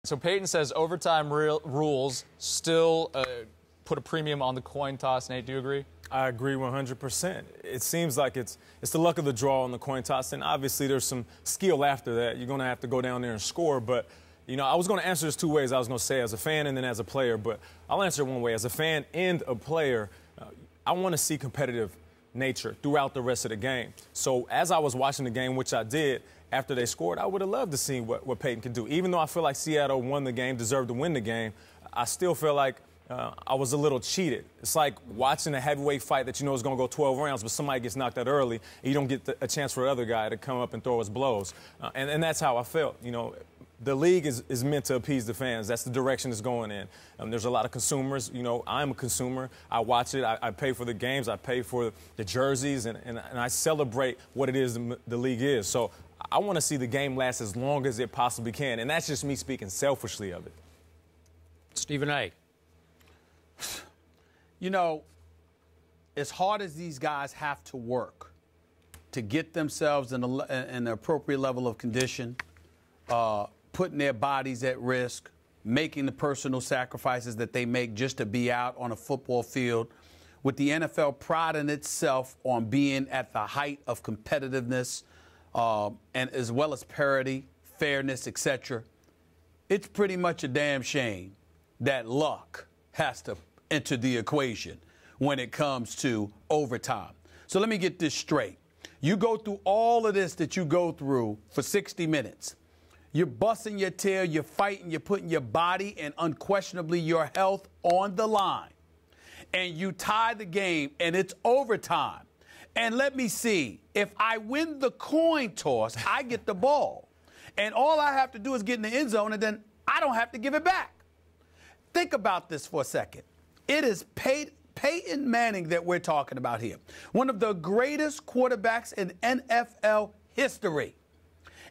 So Peyton says overtime rules still put a premium on the coin toss. Nate, do you agree? I agree 100%. It seems like it's the luck of the draw on the coin toss, and obviously there's some skill after that. You're going to have to go down there and score, but, you know, I was going to answer this two ways. I was going to say as a fan and then as a player, but I'll answer it one way. As a fan and a player, I want to see competitive nature throughout the rest of the game. So as I was watching the game, which I did, after they scored, I would have loved to see what Peyton could do. Even though I feel like Seattle won the game, deserved to win the game, I still feel like I was a little cheated. It's like watching a heavyweight fight that you know is going to go 12 rounds, but somebody gets knocked out early, and you don't get a chance for the other guy to come up and throw his blows. And that's how I felt. You know, the league is meant to appease the fans. That's the direction it's going in. There's a lot of consumers. You know, I'm a consumer. I watch it. I pay for the games. I pay for the jerseys, and I celebrate what it is the league is. So I want to see the game last as long as it possibly can, and that's just me speaking selfishly of it. Stephen A. You know, as hard as these guys have to work to get themselves in an appropriate level of condition, putting their bodies at risk, making the personal sacrifices that they make just to be out on a football field, with the NFL priding itself on being at the height of competitiveness, and as well as parity, fairness, etc., it's pretty much a damn shame that luck has to enter the equation when it comes to overtime. So let me get this straight. You go through all of this that you go through for 60 minutes. You're busting your tail, you're fighting, you're putting your body and unquestionably your health on the line. And you tie the game, and it's overtime. And let me see, if I win the coin toss, I get the ball. And all I have to do is get in the end zone, and then I don't have to give it back. Think about this for a second. It is Peyton Manning that we're talking about here, one of the greatest quarterbacks in NFL history.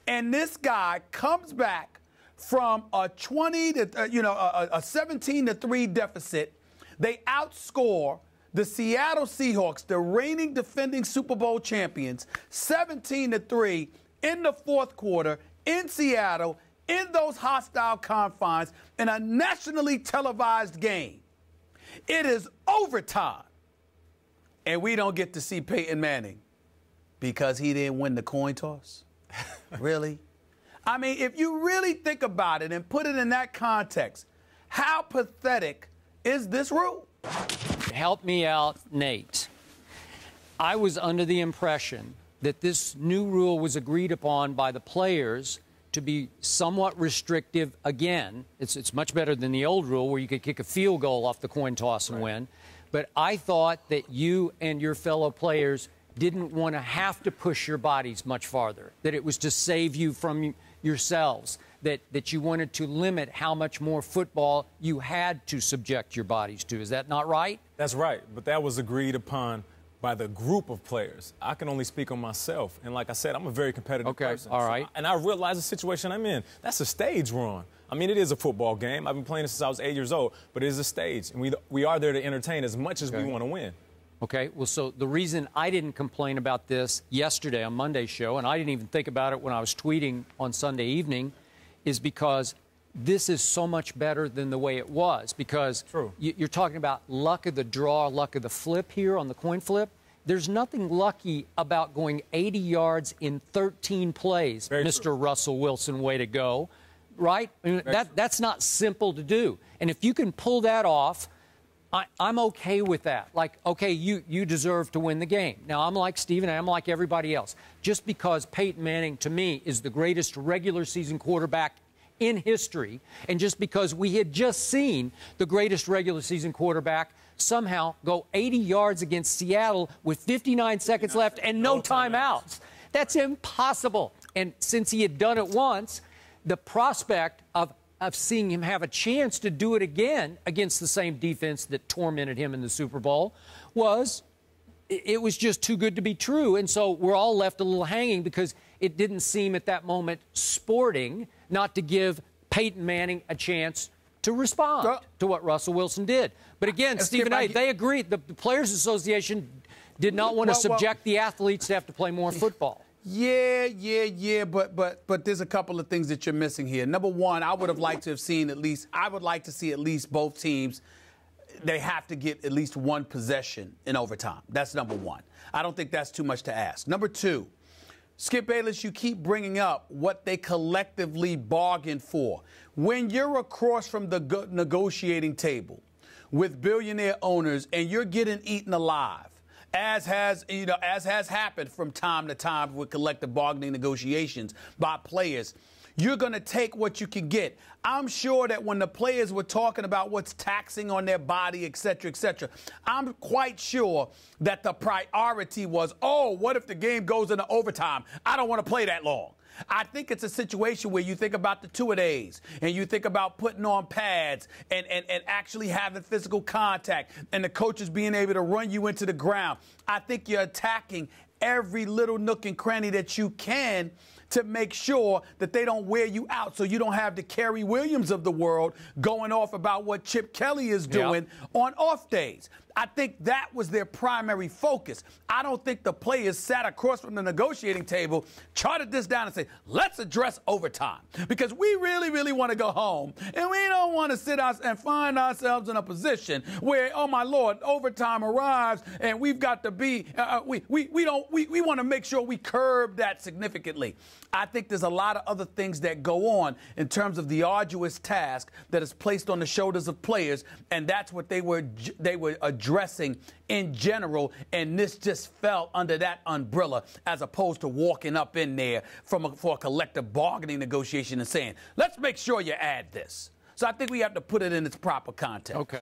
And this guy comes back from a 17-3 deficit. They outscore the Seattle Seahawks, the reigning defending Super Bowl champions, 17-3 in the fourth quarter in Seattle, in those hostile confines, in a nationally televised game. It is overtime, and we don't get to see Peyton Manning because he didn't win the coin toss. Really? I mean, if you really think about it and put it in that context, how pathetic is this rule? Help me out, Nate. I was under the impression that this new rule was agreed upon by the players to be somewhat restrictive again. It's much better than the old rule where you could kick a field goal off the coin toss and win. But I thought that you and your fellow players didn't want to have to push your bodies much farther, that it was to save you from yourselves, that you wanted to limit how much more football you had to subject your bodies to. Is that not right? That's right, but that was agreed upon by the group of players. I can only speak on myself. And like I said, I'm a very competitive person. All right. And I realize the situation I'm in. That's a stage we're on. I mean, it is a football game. I've been playing it since I was 8 years old, but it is a stage. And we are there to entertain as much as we want to win. Okay, well, so the reason I didn't complain about this yesterday on Monday's show, and I didn't even think about it when I was tweeting on Sunday evening, is because this is so much better than the way it was. Because you're talking about luck of the draw, luck of the flip here on the coin flip. There's nothing lucky about going 80 yards in 13 plays, Mr. Russell Wilson, way to go, right? I mean, that's not simple to do. And if you can pull that off, I'm okay with that. Like, okay, you deserve to win the game. Now, I'm like Stephen, I'm like everybody else. Just because Peyton Manning, to me, is the greatest regular season quarterback in history, and just because we had just seen the greatest regular season quarterback somehow go 80 yards against Seattle with 59 seconds left and no timeouts. That's impossible. And since he had done it once, the prospect of seeing him have a chance to do it again against the same defense that tormented him in the Super Bowl was just too good to be true. And so we're all left a little hanging because it didn't seem at that moment sporting not to give Peyton Manning a chance to respond to what Russell Wilson did. But again, Stephen A., they agreed. The Players Association did not want to subject the athletes to have to play more football. Yeah, but there's a couple of things that you're missing here. Number one, I would like to see at least both teams, they have to get at least one possession in overtime. That's number one. I don't think that's too much to ask. Number two, Skip Bayless, you keep bringing up what they collectively bargained for. When you're across from the negotiating table with billionaire owners and you're getting eaten alive, as has happened from time to time with collective bargaining negotiations by players, you're going to take what you can get. I'm sure that when the players were talking about what's taxing on their body, et cetera, I'm quite sure that the priority was, oh, what if the game goes into overtime? I don't want to play that long. I think it's a situation where you think about the two-a-days and you think about putting on pads and actually having physical contact and the coaches being able to run you into the ground. I think you're attacking every little nook and cranny that you can to make sure that they don't wear you out, so you don't have the Kerry Williams of the world going off about what Chip Kelly is doing on off days. I think that was their primary focus. I don't think the players sat across from the negotiating table, charted this down and said, let's address overtime, because we really, really want to go home, and we don't want to sit us and find ourselves in a position where, oh my Lord, overtime arrives and we've got to be, we want to make sure we curb that significantly. I think there's a lot of other things that go on in terms of the arduous task that is placed on the shoulders of players, and that's what they were addressing in general, and this just fell under that umbrella as opposed to walking up in there for a collective bargaining negotiation and saying, let's make sure you add this. So I think we have to put it in its proper context. Okay.